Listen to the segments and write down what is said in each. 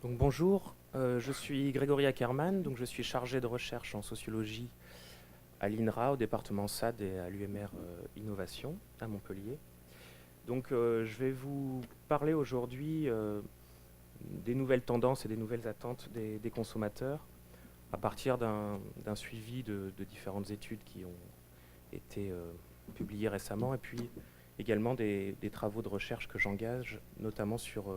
Donc bonjour, je suis Grégory Ackermann, donc je suis chargé de recherche en sociologie à l'INRA, au département SAD et à l'UMR Innovation à Montpellier. Donc je vais vous parler aujourd'hui des nouvelles tendances et des nouvelles attentes des consommateurs à partir d'un suivi de différentes études qui ont été publiées récemment et puis également des travaux de recherche que j'engage, notamment sur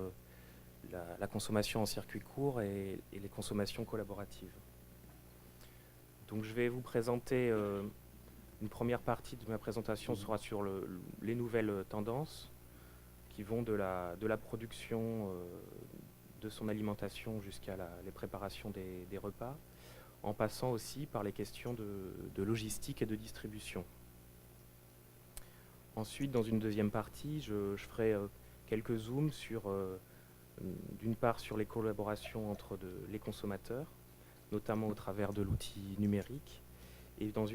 la consommation en circuit court et les consommations collaboratives. Donc je vais vous présenter une première partie de ma présentation sera sur les nouvelles tendances qui vont de la production de son alimentation jusqu'à les préparations des repas, en passant aussi par les questions de logistique et de distribution. Ensuite, dans une deuxième partie, je ferai quelques zooms sur, d'une part, sur les collaborations entre les consommateurs, notamment au travers de l'outil numérique, et dans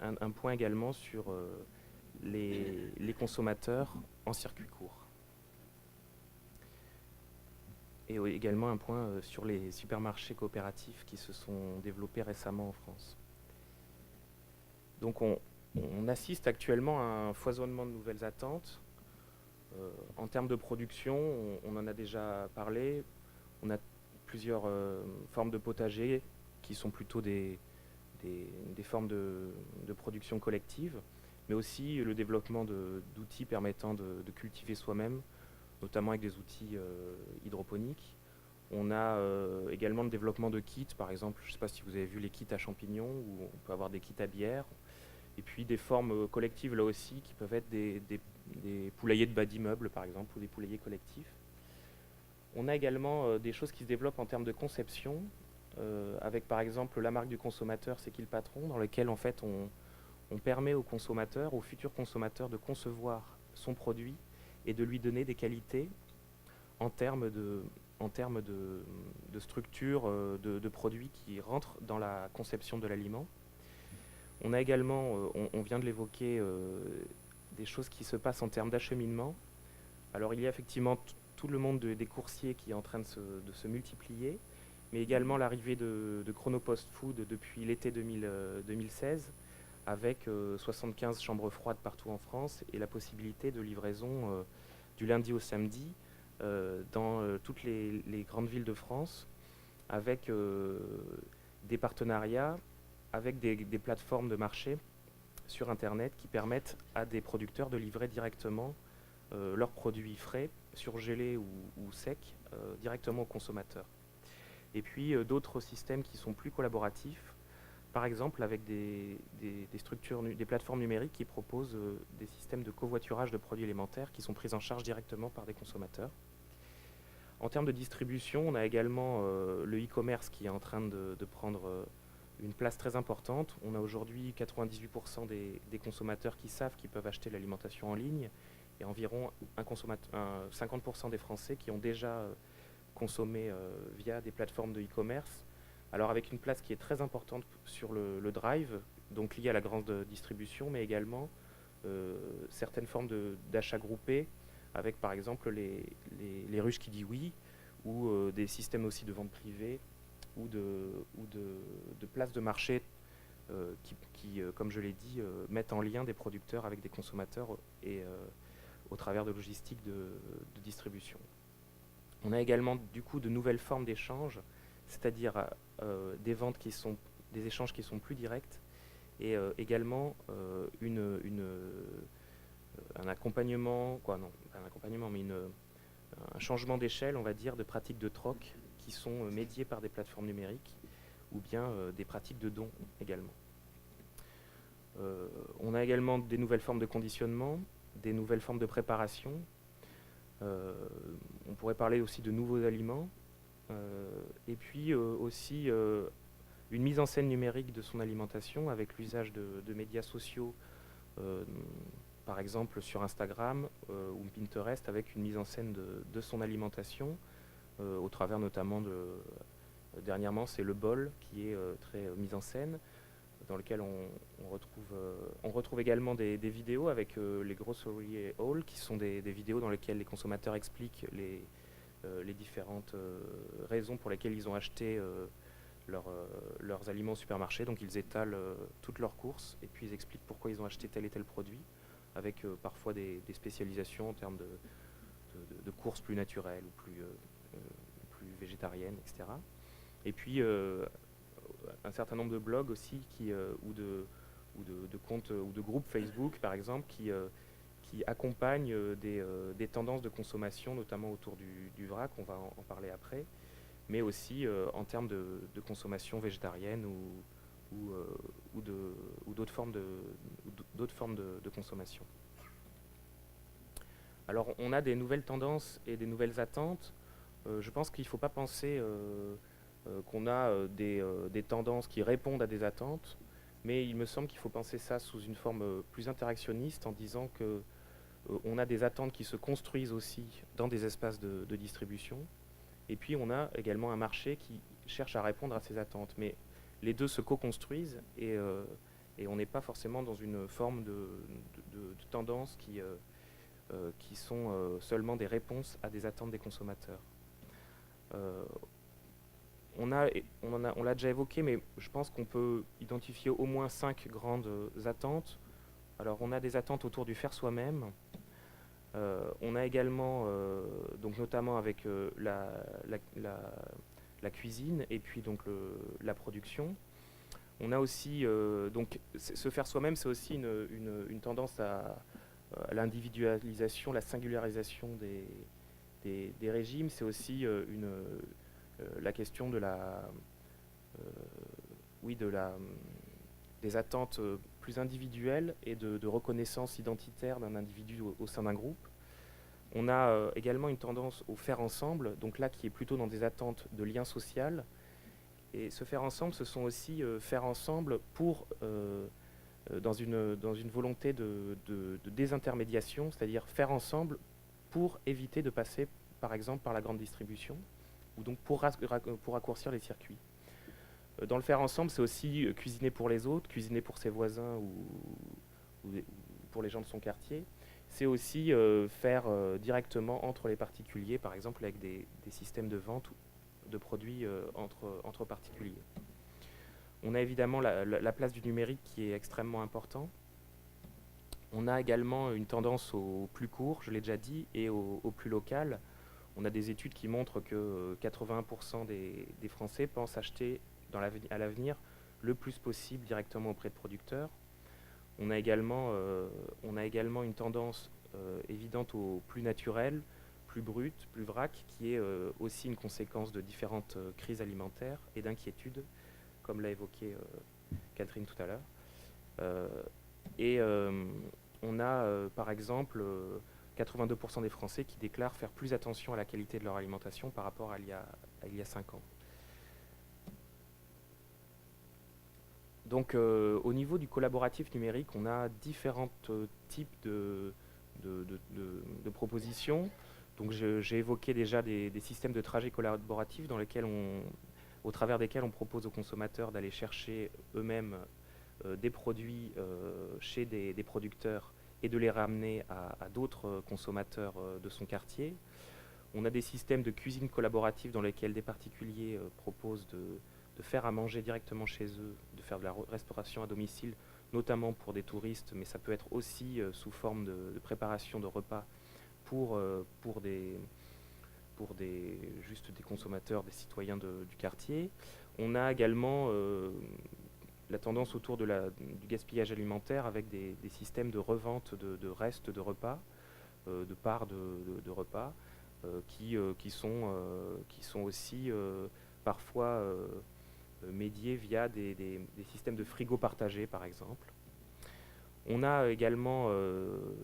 un point également sur les consommateurs en circuit court. Et également un point sur les supermarchés coopératifs qui se sont développés récemment en France. Donc on assiste actuellement à un foisonnement de nouvelles attentes. En termes de production, on en a déjà parlé. On a plusieurs formes de potagers qui sont plutôt des formes de production collective, mais aussi le développement d'outils permettant de cultiver soi-même, notamment avec des outils hydroponiques. On a également le développement de kits, par exemple, je ne sais pas si vous avez vu les kits à champignons, où on peut avoir des kits à bière, et puis des formes collectives là aussi, qui peuvent être des poulaillers de bas d'immeuble, par exemple, ou des poulaillers collectifs. On a également des choses qui se développent en termes de conception, avec par exemple la marque du consommateur, c'est qui le patron, dans lequel en fait on permet au consommateur, au futur consommateur, de concevoir son produit et de lui donner des qualités en termes de structure de produits qui rentrent dans la conception de l'aliment. On a également, on vient de l'évoquer, des choses qui se passent en termes d'acheminement. Alors il y a effectivement tout le monde des coursiers qui est en train de se multiplier, mais également l'arrivée de Chronopost Food depuis l'été 2016, avec 75 chambres froides partout en France et la possibilité de livraison du lundi au samedi dans toutes les grandes villes de France, avec des partenariats, avec des plateformes de marché sur Internet qui permettent à des producteurs de livrer directement leurs produits frais, surgelés ou secs, directement aux consommateurs. Et puis d'autres systèmes qui sont plus collaboratifs, par exemple avec des structures, des plateformes numériques qui proposent des systèmes de covoiturage de produits alimentaires qui sont pris en charge directement par des consommateurs. En termes de distribution, on a également le e-commerce qui est en train de prendre une place très importante. On a aujourd'hui 98% des consommateurs qui savent qu'ils peuvent acheter l'alimentation en ligne et environ 50% des Français qui ont déjà consommé via des plateformes de e-commerce. Alors avec une place qui est très importante sur le drive, donc liée à la grande distribution, mais également certaines formes d'achat groupé, avec par exemple les ruches qui disent oui, ou des systèmes aussi de vente privée, ou de places de marché qui comme je l'ai dit, mettent en lien des producteurs avec des consommateurs et au travers de logistiques de distribution. On a également du coup de nouvelles formes d'échanges, c'est-à-dire des échanges qui sont plus directs et également un accompagnement, non, pas un accompagnement, mais un changement d'échelle, on va dire, de pratiques de troc qui sont médiées par des plateformes numériques ou bien des pratiques de dons également. On a également des nouvelles formes de conditionnement, des nouvelles formes de préparation. On pourrait parler aussi de nouveaux aliments et puis aussi une mise en scène numérique de son alimentation avec l'usage de médias sociaux, euh, par exemple sur Instagram ou Pinterest, avec une mise en scène de son alimentation, au travers notamment dernièrement c'est le bol qui est très mise en scène, dans lequel on retrouve également des vidéos avec les grocery haul, qui sont des vidéos dans lesquelles les consommateurs expliquent les différentes raisons pour lesquelles ils ont acheté leurs aliments au supermarché. Donc ils étalent toutes leurs courses et puis ils expliquent pourquoi ils ont acheté tel et tel produit, avec parfois des spécialisations en termes de courses plus naturelles ou plus végétariennes, etc. Et puis un certain nombre de blogs aussi ou de comptes ou de groupes Facebook par exemple qui accompagnent des tendances de consommation, notamment autour du vrac, on va en parler après, mais aussi en termes de consommation végétarienne ou d'autres formes de consommation. Alors on a des nouvelles tendances et des nouvelles attentes. Je pense qu'il ne faut pas penser qu'on a des tendances qui répondent à des attentes, mais il me semble qu'il faut penser ça sous une forme plus interactionniste en disant que on a des attentes qui se construisent aussi dans des espaces de distribution, et puis on a également un marché qui cherche à répondre à ces attentes. Mais les deux se co-construisent et on n'est pas forcément dans une forme de tendance qui sont seulement des réponses à des attentes des consommateurs. On l'a déjà évoqué, mais je pense qu'on peut identifier au moins 5 grandes attentes. Alors on a des attentes autour du faire soi-même. On a également, donc notamment avec la cuisine et puis donc la production. On a aussi, donc se faire soi-même, c'est aussi une tendance à l'individualisation, la singularisation des régimes. C'est aussi la question oui, des attentes plus individuelles et de reconnaissance identitaire d'un individu au sein d'un groupe. On a également une tendance au faire ensemble, donc là qui est plutôt dans des attentes de lien social. Et ce faire ensemble, ce sont aussi faire ensemble dans une volonté de désintermédiation, c'est-à-dire faire ensemble pour éviter de passer par exemple par la grande distribution, ou donc pour raccourcir les circuits. Dans le faire ensemble, c'est aussi cuisiner pour les autres, cuisiner pour ses voisins ou pour les gens de son quartier. C'est aussi faire directement entre les particuliers, par exemple avec des systèmes de vente de produits entre particuliers. On a évidemment la place du numérique qui est extrêmement important. On a également une tendance au plus court, je l'ai déjà dit, et au plus local. On a des études qui montrent que 80% des Français pensent acheter à l'avenir le plus possible directement auprès de producteurs. On a également une tendance évidente au plus naturel, plus brut, plus vrac, qui est aussi une conséquence de différentes crises alimentaires et d'inquiétudes, comme l'a évoqué Catherine tout à l'heure. On a par exemple 82% des Français qui déclarent faire plus attention à la qualité de leur alimentation par rapport à il y a 5 ans. Donc au niveau du collaboratif numérique, on a différents types de propositions. Donc j'ai évoqué déjà des systèmes de trajets collaboratifs au travers desquels on propose aux consommateurs d'aller chercher eux-mêmes des produits chez des producteurs et de les ramener à d'autres consommateurs de son quartier. On a des systèmes de cuisine collaborative dans lesquels des particuliers proposent de faire à manger directement chez eux, de faire de la restauration à domicile, notamment pour des touristes, mais ça peut être aussi sous forme de préparation de repas pour juste des consommateurs, des citoyens du quartier. On a également la tendance autour du gaspillage alimentaire avec des systèmes de revente de restes de repas, de parts de repas, qui sont aussi parfois médiés via des systèmes de frigo partagés, par exemple. On a également,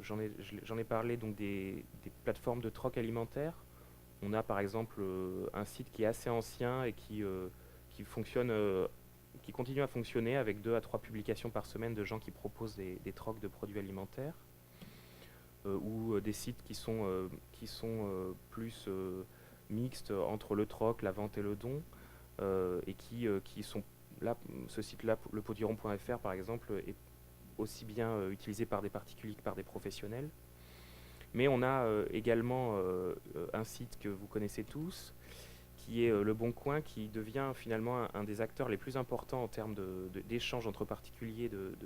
j'en ai parlé, donc des plateformes de troc alimentaire. On a par exemple un site qui est assez ancien et qui fonctionne, qui continue à fonctionner avec 2 à 3 publications par semaine de gens qui proposent des trocs de produits alimentaires. Ou des sites qui sont plus mixtes entre le troc, la vente et le don, et qui sont là. Ce site-là, lepodiron.fr par exemple, est aussi bien utilisé par des particuliers que par des professionnels. Mais on a également un site que vous connaissez tous, qui est Le Bon Coin, qui devient finalement un des acteurs les plus importants en termes d'échanges entre particuliers de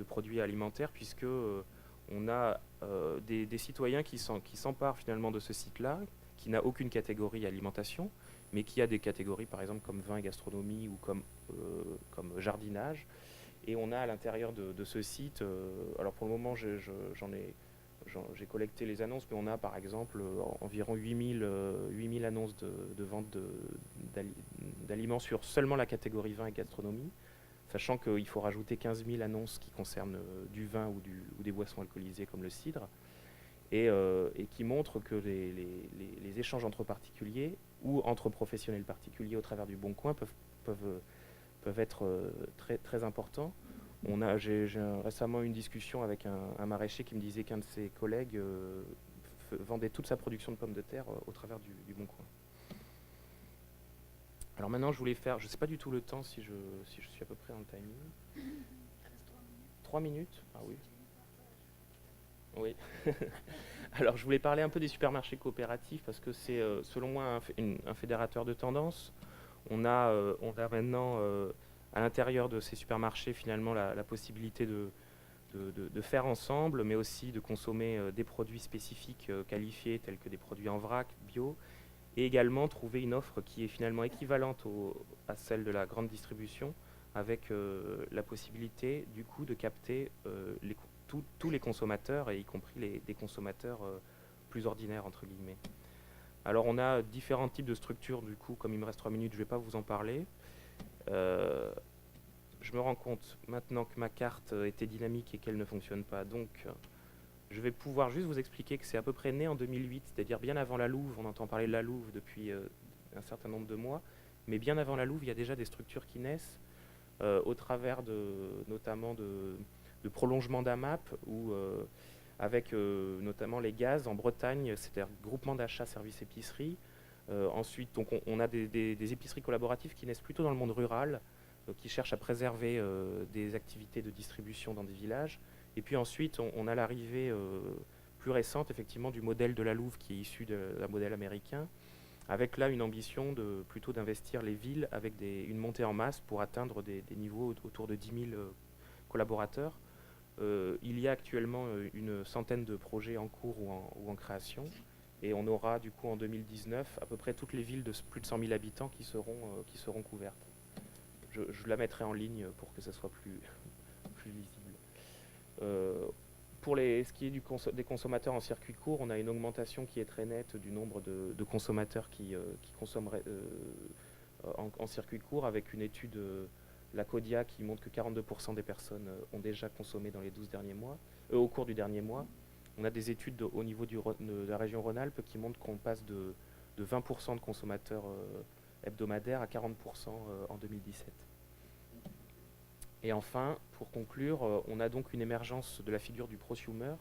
produits alimentaires, puisque on a des citoyens qui s'emparent finalement de ce site-là, qui n'a aucune catégorie alimentation, mais qui a des catégories par exemple comme vin et gastronomie ou comme jardinage. Et on a à l'intérieur de ce site, alors pour le moment j'ai collecté les annonces, mais on a par exemple environ 8000 annonces de vente d'aliments sur seulement la catégorie vin et gastronomie, sachant qu'il faut rajouter 15 000 annonces qui concernent du vin ou des boissons alcoolisées comme le cidre, et qui montrent que les échanges entre particuliers ou entre professionnels particuliers au travers du Bon Coin peuvent être très, très importants. J'ai récemment eu une discussion avec un maraîcher qui me disait qu'un de ses collègues vendait toute sa production de pommes de terre au travers du Bon Coin. Alors maintenant, je voulais faire, je ne sais pas du tout le temps si je suis à peu près dans le timing. 3 minutes. Ah oui. Oui. Alors je voulais parler un peu des supermarchés coopératifs parce que c'est selon moi un fédérateur de tendance. On a maintenant à l'intérieur de ces supermarchés finalement la possibilité de faire ensemble, mais aussi de consommer des produits spécifiques qualifiés tels que des produits en vrac, bio, et également trouver une offre qui est finalement équivalente à celle de la grande distribution, avec la possibilité du coup de capter tous les consommateurs, et y compris des consommateurs plus ordinaires entre guillemets. Alors on a différents types de structures du coup, comme il me reste 3 minutes, je ne vais pas vous en parler. Je me rends compte maintenant que ma carte était dynamique et qu'elle ne fonctionne pas, donc je vais pouvoir juste vous expliquer que c'est à peu près né en 2008, c'est-à-dire bien avant la Louve. On entend parler de la Louve depuis un certain nombre de mois, mais bien avant la Louve, il y a déjà des structures qui naissent au travers notamment de prolongements d'AMAP ou avec notamment les gaz en Bretagne, c'est-à-dire groupement d'achat services épicerie. Ensuite, donc on a des épiceries collaboratives qui naissent plutôt dans le monde rural, qui cherchent à préserver des activités de distribution dans des villages. Et puis ensuite, on a l'arrivée plus récente, effectivement, du modèle de la Louve qui est issu d'un modèle américain, avec là une ambition plutôt d'investir les villes avec une montée en masse pour atteindre des niveaux autour de 10 000 collaborateurs. Il y a actuellement une centaine de projets en cours ou en création, et on aura du coup en 2019 à peu près toutes les villes de plus de 100 000 habitants qui seront couvertes. Je la mettrai en ligne pour que ça soit plus lisible. Pour ce qui est des consommateurs en circuit court, on a une augmentation qui est très nette du nombre de consommateurs qui consommeraient en circuit court, avec une étude, la CODIA, qui montre que 42% des personnes ont déjà consommé dans les 12 derniers mois, au cours du dernier mois. On a des études au niveau de la région Rhône-Alpes qui montrent qu'on passe de 20% de consommateurs hebdomadaires à 40% en 2017. Et enfin, pour conclure, on a donc une émergence de la figure du prosumer,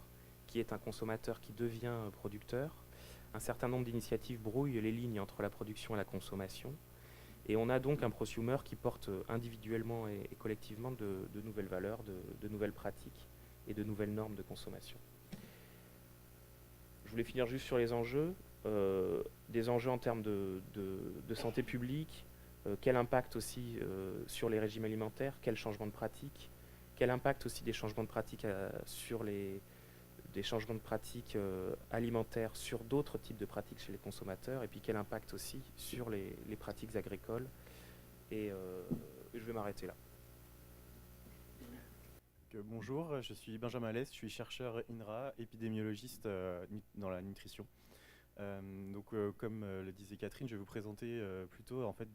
qui est un consommateur qui devient producteur. Un certain nombre d'initiatives brouillent les lignes entre la production et la consommation. Et on a donc un prosumer qui porte individuellement et collectivement de nouvelles valeurs, de nouvelles pratiques et de nouvelles normes de consommation. Je voulais finir juste sur les enjeux, des enjeux en termes de santé publique, quel impact aussi sur les régimes alimentaires, quel changement de pratique, quel impact aussi des changements de pratique des changements de pratiques alimentaires sur d'autres types de pratiques chez les consommateurs, et puis quel impact aussi sur les pratiques agricoles. Et je vais m'arrêter là. Bonjour, je suis Benjamin Alès, je suis chercheur INRA, épidémiologiste dans la nutrition. Comme le disait Catherine, je vais vous présenter plutôt en fait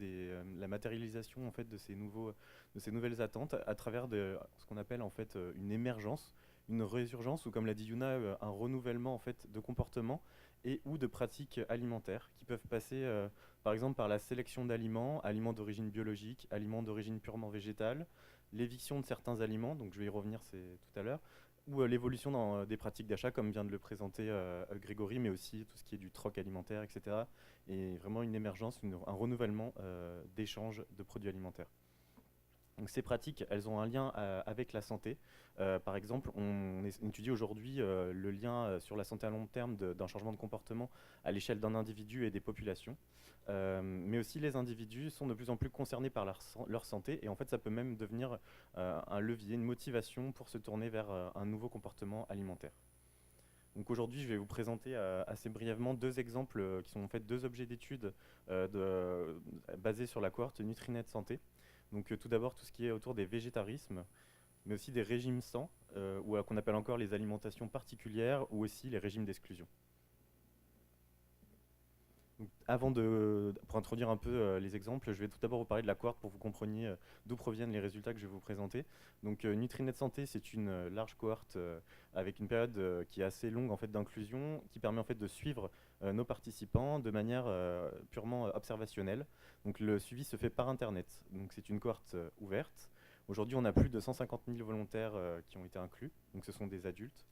la matérialisation en fait de ces nouvelles attentes à travers ce qu'on appelle en fait une émergence, une résurgence, ou comme l'a dit Yuna, un renouvellement en fait de comportements et ou de pratiques alimentaires qui peuvent passer par exemple par la sélection d'aliments, aliments d'origine biologique, aliments d'origine purement végétale, l'éviction de certains aliments, donc je vais y revenir tout à l'heure, ou l'évolution dans des pratiques d'achat, comme vient de le présenter Grégory, mais aussi tout ce qui est du troc alimentaire, etc. Et vraiment une émergence, un renouvellement d'échanges de produits alimentaires. Donc ces pratiques, elles ont un lien avec la santé. Par exemple, on étudie aujourd'hui le lien sur la santé à long terme d'un changement de comportement à l'échelle d'un individu et des populations. Mais aussi les individus sont de plus en plus concernés par leur santé, et en fait ça peut même devenir un levier, une motivation pour se tourner vers un nouveau comportement alimentaire. Donc aujourd'hui, je vais vous présenter assez brièvement deux exemples qui sont en fait deux objets d'études basés sur la cohorte Nutrinet Santé. Donc tout d'abord tout ce qui est autour des végétarismes, mais aussi des régimes sans, ou qu'on appelle encore les alimentations particulières, ou aussi les régimes d'exclusion. Pour introduire un peu les exemples, je vais tout d'abord vous parler de la cohorte pour que vous compreniez d'où proviennent les résultats que je vais vous présenter. Donc Nutrinet Santé, c'est une large cohorte avec une période qui est assez longue en fait, d'inclusion, qui permet en fait, de suivre nos participants de manière purement observationnelle. Donc le suivi se fait par Internet. Donc c'est une cohorte ouverte. Aujourd'hui, on a plus de 150 000 volontaires qui ont été inclus, donc ce sont des adultes.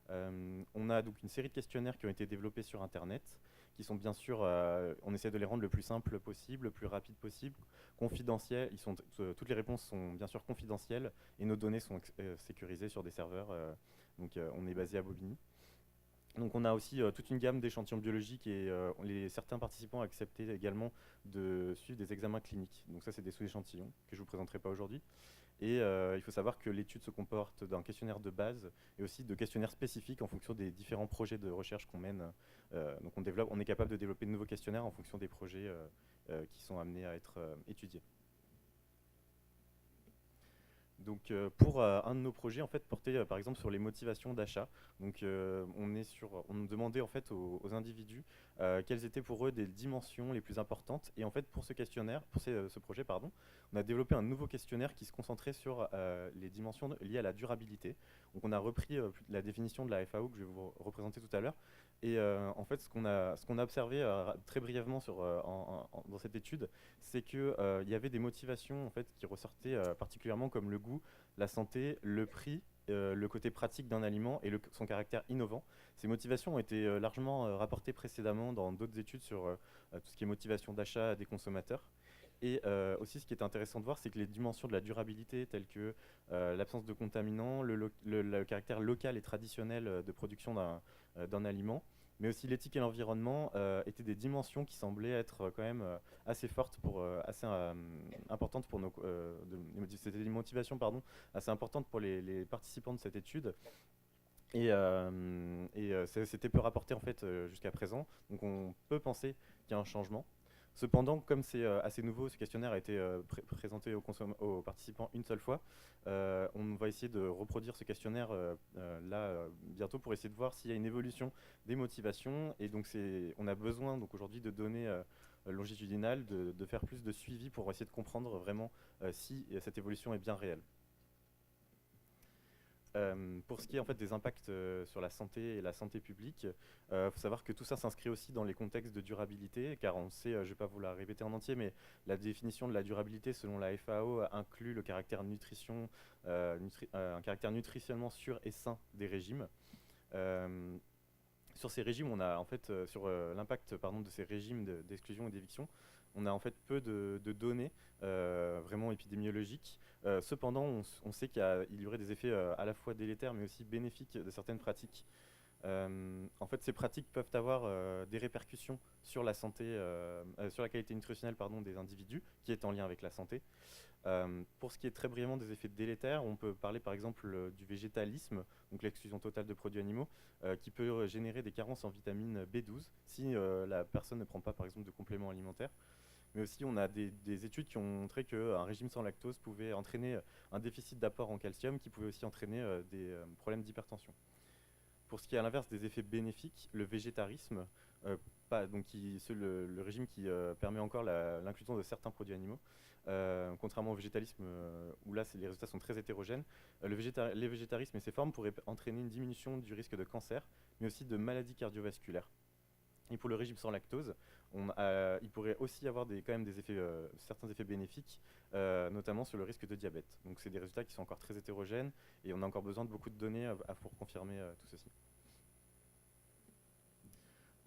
On a donc une série de questionnaires qui ont été développés sur Internet, qui sont bien sûr, on essaie de les rendre le plus simple possible, le plus rapide possible, confidentiels. Toutes les réponses sont bien sûr confidentielles et nos données sont sécurisées sur des serveurs. Donc on est basé à Bobigny. Donc on a aussi toute une gamme d'échantillons biologiques et certains participants ont accepté également de suivre des examens cliniques. Donc ça c'est des sous-échantillons que je ne vous présenterai pas aujourd'hui. Et il faut savoir que l'étude se comporte d'un questionnaire de base et aussi de questionnaires spécifiques en fonction des différents projets de recherche qu'on mène. Donc on est capable de développer de nouveaux questionnaires en fonction des projets qui sont amenés à être étudiés. Donc pour un de nos projets en fait portait par exemple sur les motivations d'achat. Donc on demandait en fait aux individus quelles étaient pour eux des dimensions les plus importantes, et en fait pour ce questionnaire, ce projet pardon, on a développé un nouveau questionnaire qui se concentrait sur les dimensions liées à la durabilité. Donc on a repris la définition de la FAO que je vais vous représenter tout à l'heure. Et en fait, ce qu'on a observé très brièvement dans cette étude, c'est qu'il y avait des motivations en fait, qui ressortaient particulièrement comme le goût, la santé, le prix, le côté pratique d'un aliment et son caractère innovant. Ces motivations ont été largement rapportées précédemment dans d'autres études sur tout ce qui est motivation d'achat des consommateurs. Et aussi, ce qui est intéressant de voir, c'est que les dimensions de la durabilité, telles que l'absence de contaminants, le caractère local et traditionnel de production d'un aliment, mais aussi l'éthique et l'environnement, étaient des dimensions qui semblaient être quand même assez fortes, assez importantes pour c'était des motivations assez importantes pour les participants de cette étude. Et c'était peu rapporté en fait jusqu'à présent. Donc on peut penser qu'il y a un changement. Cependant, comme c'est assez nouveau, ce questionnaire a été présenté aux participants une seule fois. On va essayer de reproduire ce questionnaire bientôt pour essayer de voir s'il y a une évolution des motivations. Et donc on a besoin donc aujourd'hui de données longitudinales, de faire plus de suivi pour essayer de comprendre vraiment si cette évolution est bien réelle. Pour ce qui est en fait des impacts sur la santé et la santé publique, faut savoir que tout ça s'inscrit aussi dans les contextes de durabilité, car on sait, je ne vais pas vous la répéter en entier, mais la définition de la durabilité selon la FAO inclut le caractère un caractère nutritionnellement sûr et sain des régimes. Sur ces régimes, on a en fait sur l'impact de ces régimes d'exclusion et d'éviction, on a en fait peu de données vraiment épidémiologiques. Cependant, on sait qu'il y aurait des effets à la fois délétères mais aussi bénéfiques de certaines pratiques. En fait, ces pratiques peuvent avoir des répercussions sur la santé, sur la qualité nutritionnelle des individus, qui est en lien avec la santé. Pour ce qui est très brièvement des effets délétères, on peut parler par exemple du végétalisme, donc l'exclusion totale de produits animaux, qui peut générer des carences en vitamine B12 si la personne ne prend pas par exemple de compléments alimentaires. Mais aussi, on a des études qui ont montré qu'un régime sans lactose pouvait entraîner un déficit d'apport en calcium, qui pouvait aussi entraîner des problèmes d'hypertension. Pour ce qui est à l'inverse des effets bénéfiques, le végétarisme, le régime qui permet encore l'inclusion de certains produits animaux, contrairement au végétalisme où là les résultats sont très hétérogènes, les végétarismes et ses formes pourraient entraîner une diminution du risque de cancer, mais aussi de maladies cardiovasculaires. Et pour le régime sans lactose, il pourrait aussi y avoir quand même certains effets bénéfiques, notamment sur le risque de diabète. Donc c'est des résultats qui sont encore très hétérogènes et on a encore besoin de beaucoup de données pour confirmer tout ceci.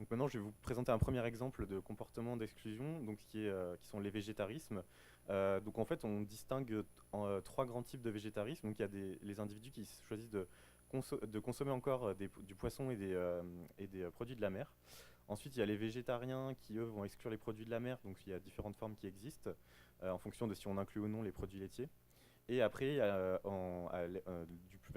Donc Donc maintenant, je vais vous présenter un premier exemple de comportement d'exclusion, donc qui sont les végétarismes. Donc en fait, on distingue trois grands types de végétarisme. Donc il y a les individus qui choisissent de consommer encore du poisson et des produits de la mer. Ensuite, il y a les végétariens qui, eux, vont exclure les produits de la mer. Donc il y a différentes formes qui existent en fonction de si on inclut ou non les produits laitiers. Et après, vers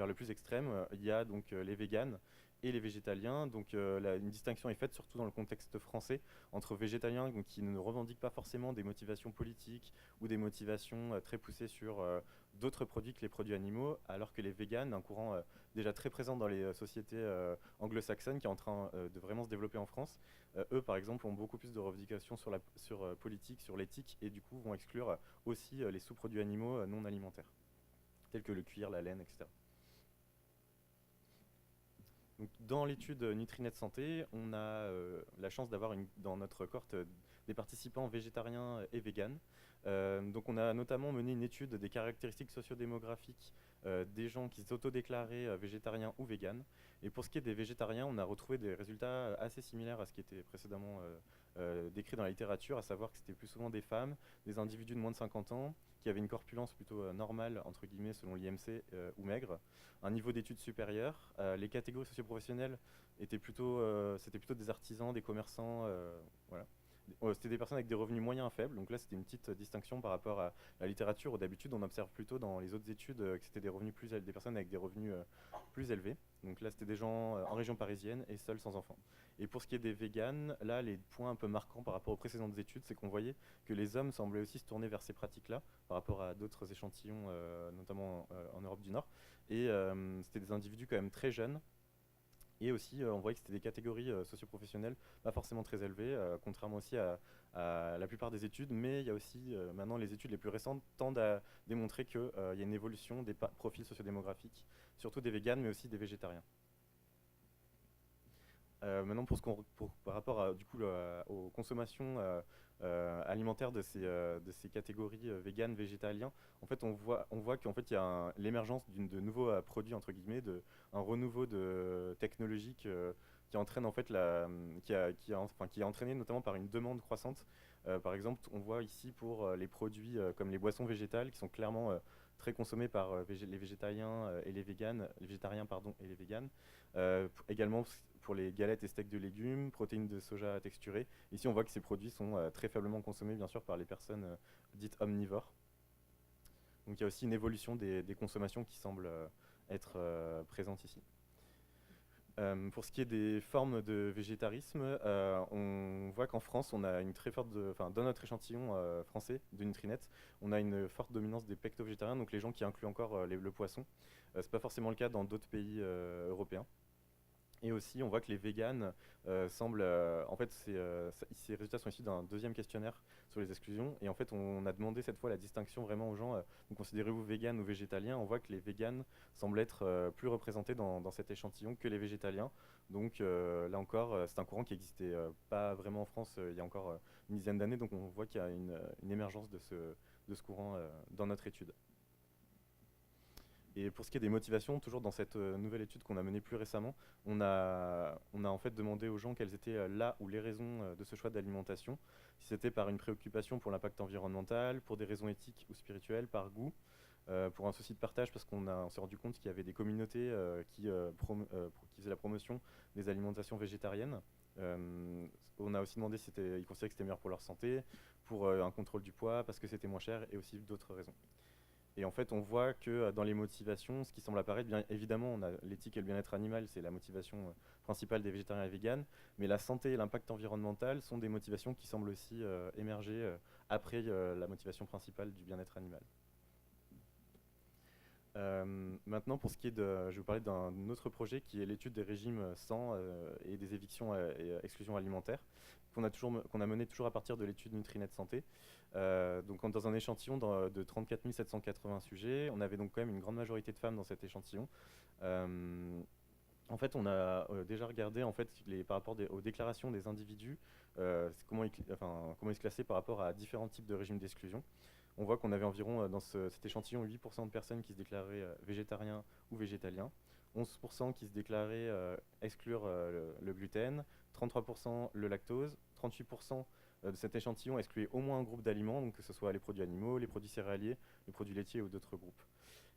le plus extrême, il y a donc les véganes et les végétaliens. Donc une distinction est faite surtout dans le contexte français entre végétaliens donc, qui ne revendiquent pas forcément des motivations politiques ou des motivations très poussées sur d'autres produits que les produits animaux, alors que les véganes, un courant déjà très présent dans les sociétés anglo-saxonnes qui est en train de vraiment se développer en France, eux par exemple ont beaucoup plus de revendications sur politique, sur l'éthique et du coup vont exclure aussi les sous-produits animaux non alimentaires, tels que le cuir, la laine, etc. Donc, dans l'étude Nutrinet Santé, on a la chance d'avoir dans notre cohorte des participants végétariens et véganes. Donc on a notamment mené une étude des caractéristiques sociodémographiques des gens qui s'autodéclaraient végétariens ou véganes. Et pour ce qui est des végétariens, on a retrouvé des résultats assez similaires à ce qui était précédemment décrit dans la littérature, à savoir que c'était plus souvent des femmes, des individus de moins de 50 ans, qui avaient une corpulence plutôt normale, entre guillemets, selon l'IMC, ou maigre, un niveau d'études supérieur. Les catégories socioprofessionnelles c'était plutôt des artisans, des commerçants, voilà. C'était des personnes avec des revenus moyens à faibles, donc là c'était une petite distinction par rapport à la littérature où d'habitude on observe plutôt dans les autres études que c'était des personnes avec des revenus plus élevés. Donc là c'était des gens en région parisienne et seuls sans enfants. Et pour ce qui est des véganes, là les points un peu marquants par rapport aux précédentes études, c'est qu'on voyait que les hommes semblaient aussi se tourner vers ces pratiques-là par rapport à d'autres échantillons, notamment en Europe du Nord. Et c'était des individus quand même très jeunes. Et aussi, on voyait que c'était des catégories socioprofessionnelles pas forcément très élevées, contrairement aussi à la plupart des études. Mais il y a aussi, maintenant, les études les plus récentes tendent à démontrer qu'il y a une évolution des profils sociodémographiques, surtout des véganes, mais aussi des végétariens. Maintenant, par rapport du coup, aux consommations alimentaires de ces catégories véganes, végétaliens, en fait, on voit qu'en fait, il y a l'émergence de nouveaux produits, entre guillemets, un renouveau technologique qui entraîne en fait qui est entraîné notamment par une demande croissante. Par exemple, on voit ici pour les produits comme les boissons végétales qui sont clairement très consommées par les végétariens et les véganes, les végétariens pardon et les véganes. Également pour les galettes et steaks de légumes, protéines de soja texturées. Ici, on voit que ces produits sont très faiblement consommés, bien sûr, par les personnes dites omnivores. Donc il y a aussi une évolution des consommations qui semble être présente ici. Pour ce qui est des formes de végétarisme, on voit qu'en France, on a une très forte, dans notre échantillon français de Nutrinet, on a une forte dominance des pecto-végétariens, donc les gens qui incluent encore le poisson. C'est pas forcément le cas dans d'autres pays européens. Et aussi, on voit que les véganes semblent... en fait, ces résultats sont issus d'un deuxième questionnaire sur les exclusions. Et en fait, on a demandé cette fois la distinction vraiment aux gens. Donc, considérez-vous véganes ou végétaliens? On voit que les véganes semblent être plus représentés dans cet échantillon que les végétaliens. Donc, là encore, c'est un courant qui n'existait pas vraiment en France il y a encore une dizaine d'années. Donc, on voit qu'il y a une émergence de ce courant dans notre étude. Et pour ce qui est des motivations, toujours dans cette nouvelle étude qu'on a menée plus récemment, on a en fait demandé aux gens quelles étaient là ou les raisons de ce choix d'alimentation. Si c'était par une préoccupation pour l'impact environnemental, pour des raisons éthiques ou spirituelles, par goût, pour un souci de partage parce on s'est rendu compte qu'il y avait des communautés qui faisaient la promotion des alimentations végétariennes. On a aussi demandé si ils considéraient que c'était meilleur pour leur santé, pour un contrôle du poids, parce que c'était moins cher et aussi d'autres raisons. Et en fait, on voit que dans les motivations, ce qui semble apparaître, bien évidemment, on a l'éthique et le bien-être animal, c'est la motivation principale des végétariens et véganes, mais la santé et l'impact environnemental sont des motivations qui semblent aussi émerger après la motivation principale du bien-être animal. Maintenant, pour ce qui est je vais vous parler d'un autre projet qui est l'étude des régimes sans et des évictions et exclusions alimentaires qu'on a mené toujours à partir de l'étude Nutrinet Santé. Donc dans un échantillon de 34 780 sujets, on avait donc quand même une grande majorité de femmes dans cet échantillon. En fait, on a déjà regardé en fait, par rapport aux déclarations des individus, comment ils se classaient par rapport à différents types de régimes d'exclusion. On voit qu'on avait environ dans cet échantillon 8% de personnes qui se déclaraient végétariens ou végétaliens, 11% qui se déclaraient exclure le gluten, 33% le lactose, 38% de cet échantillon excluait au moins un groupe d'aliments, donc que ce soit les produits animaux, les produits céréaliers, les produits laitiers ou d'autres groupes.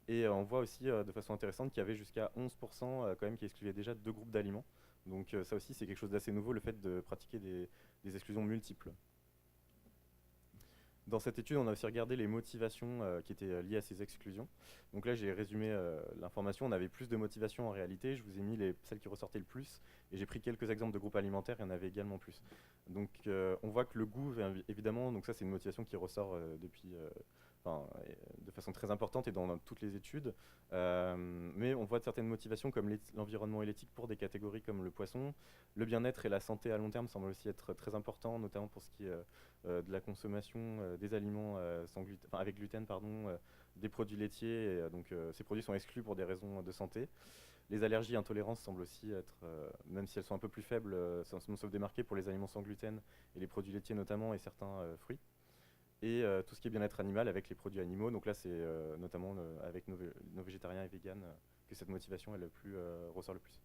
Et on voit aussi de façon intéressante qu'il y avait jusqu'à 11% quand même qui excluaient déjà 2 groupes d'aliments. Donc ça aussi c'est quelque chose d'assez nouveau, le fait de pratiquer des exclusions multiples. Dans cette étude, on a aussi regardé les motivations qui étaient liées à ces exclusions. Donc là, j'ai résumé l'information. On avait plus de motivations en réalité. Je vous ai mis celles qui ressortaient le plus. Et j'ai pris quelques exemples de groupes alimentaires. Il y en avait également plus. Donc on voit que le goût, évidemment, donc ça c'est une motivation qui ressort de façon très importante et dans toutes les études. Mais on voit certaines motivations comme l'environnement et l'éthique pour des catégories comme le poisson. Le bien-être et la santé à long terme semblent aussi être très importants, notamment pour ce qui est de la consommation des aliments avec gluten, des produits laitiers. Et, donc ces produits sont exclus pour des raisons de santé. Les allergies et intolérances semblent aussi être, même si elles sont un peu plus faibles, semblent se démarquer pour les aliments sans gluten et les produits laitiers notamment et certains fruits. Et tout ce qui est bien-être animal avec les produits animaux. Donc là, c'est notamment avec nos végétariens et véganes que cette motivation ressort le plus.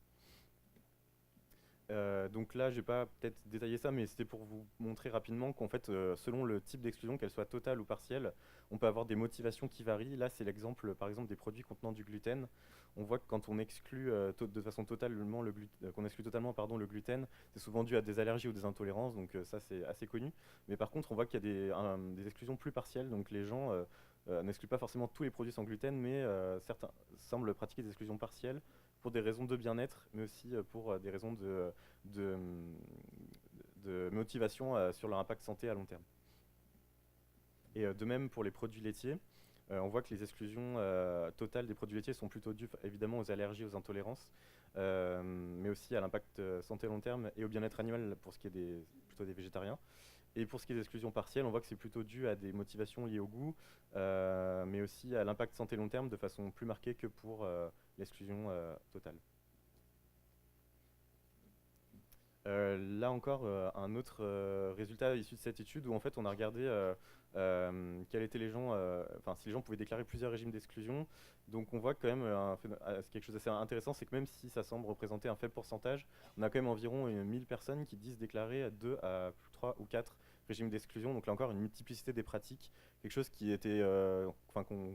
Donc là, je vais pas peut-être détailler ça, mais c'était pour vous montrer rapidement qu'en fait, selon le type d'exclusion, qu'elle soit totale ou partielle, on peut avoir des motivations qui varient. Là, c'est l'exemple, par exemple, des produits contenant du gluten. On voit que quand on exclut de façon totalement qu'on exclut totalement le gluten, c'est souvent dû à des allergies ou des intolérances, donc ça c'est assez connu. Mais par contre, on voit qu'il y a des exclusions plus partielles, donc les gens n'excluent pas forcément tous les produits sans gluten, mais certains semblent pratiquer des exclusions partielles pour des raisons de bien-être, mais aussi pour des raisons de motivation sur leur impact santé à long terme. Et de même pour les produits laitiers, on voit que les exclusions totales des produits laitiers sont plutôt dues évidemment aux allergies, aux intolérances, mais aussi à l'impact santé à long terme et au bien-être animal pour ce qui est plutôt des végétariens. Et pour ce qui est des exclusions partielles, on voit que c'est plutôt dû à des motivations liées au goût, mais aussi à l'impact santé long terme de façon plus marquée que pour l'exclusion totale. Là encore, un autre résultat issu de cette étude où en fait on a regardé quels étaient les gens, si les gens pouvaient déclarer plusieurs régimes d'exclusion. Donc on voit quand même quelque chose d'assez intéressant, c'est que même si ça semble représenter un faible pourcentage, on a quand même environ 1000 personnes qui disent déclarer 2 à 3 ou 4 régimes d'exclusion. Donc là encore une multiplicité des pratiques, quelque chose qui était,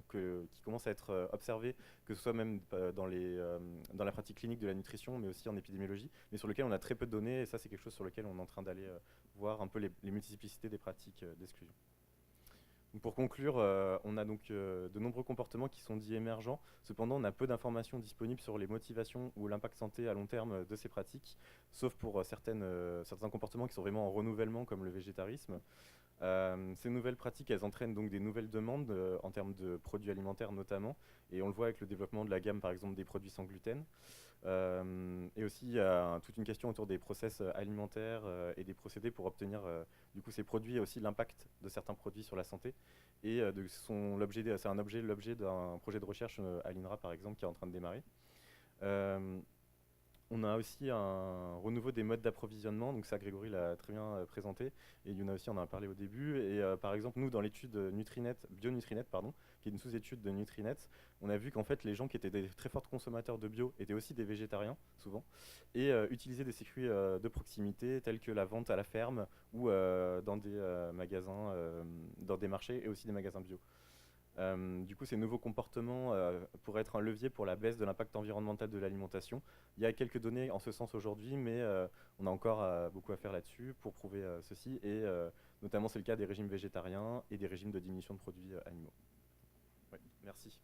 qui commence à être observé, que ce soit même dans la pratique clinique de la nutrition, mais aussi en épidémiologie, mais sur lequel on a très peu de données, et ça c'est quelque chose sur lequel on est en train d'aller voir un peu les multiplicités des pratiques d'exclusion. Pour conclure, on a donc de nombreux comportements qui sont dits émergents. Cependant, on a peu d'informations disponibles sur les motivations ou l'impact santé à long terme de ces pratiques, sauf pour certains comportements qui sont vraiment en renouvellement, comme le végétarisme. Ces nouvelles pratiques, elles entraînent donc des nouvelles demandes en termes de produits alimentaires notamment, et on le voit avec le développement de la gamme par exemple des produits sans gluten. Et aussi, il y a toute une question autour des process alimentaires et des procédés pour obtenir du coup ces produits et aussi l'impact de certains produits sur la santé. Et c'est l'objet d'un projet de recherche à l'INRA par exemple qui est en train de démarrer. On a aussi un renouveau des modes d'approvisionnement, donc ça Grégory l'a très bien présenté, et Yuna aussi en a parlé au début. Et par exemple, nous dans l'étude BioNutrinet, qui est une sous-étude de Nutrinet, on a vu qu'en fait les gens qui étaient des très forts consommateurs de bio étaient aussi des végétariens, souvent, et utilisaient des circuits de proximité tels que la vente à la ferme ou dans des magasins, dans des marchés et aussi des magasins bio. Du coup, ces nouveaux comportements pourraient être un levier pour la baisse de l'impact environnemental de l'alimentation. Il y a quelques données en ce sens aujourd'hui, mais on a encore beaucoup à faire là-dessus pour prouver ceci. Et notamment, c'est le cas des régimes végétariens et des régimes de diminution de produits animaux. Ouais, merci.